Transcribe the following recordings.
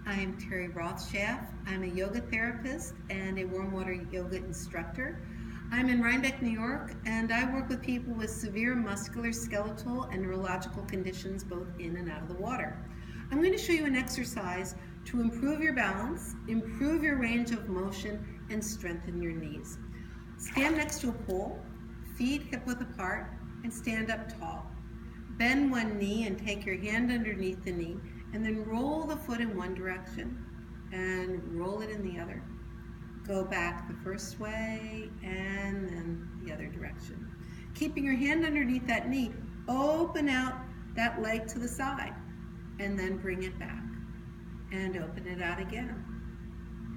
I'm Terry Rothschaff. I'm a yoga therapist and a warm water yoga instructor. I'm in Rhinebeck, New York, and I work with people with severe musculoskeletal and neurological conditions both in and out of the water. I'm going to show you an exercise to improve your balance, improve your range of motion, and strengthen your knees. Stand next to a pole, feet hip-width apart, and stand up tall. Bend one knee and take your hand underneath the knee, and then roll the foot in one direction and roll it in the other. Go back the first way and then the other direction. Keeping your hand underneath that knee, open out that leg to the side and then bring it back. And open it out again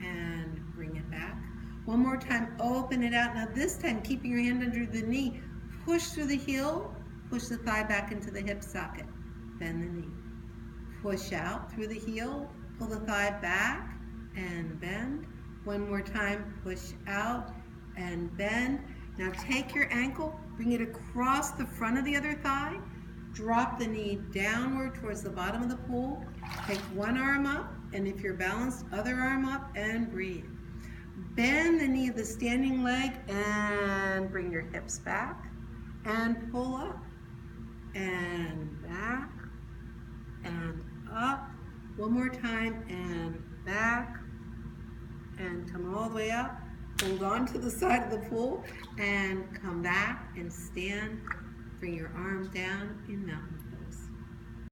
and bring it back. One more time, open it out. Now this time, keeping your hand under the knee, push through the heel, push the thigh back into the hip socket, bend the knee. Push out through the heel, pull the thigh back and bend. One more time, push out and bend. Now take your ankle, bring it across the front of the other thigh, drop the knee downward towards the bottom of the pool, take one arm up, and if you're balanced, other arm up and breathe. Bend the knee of the standing leg and bring your hips back and pull up and back and up. One more time and back and come all the way up. Hold on to the side of the pool and come back and stand. Bring your arms down in mountain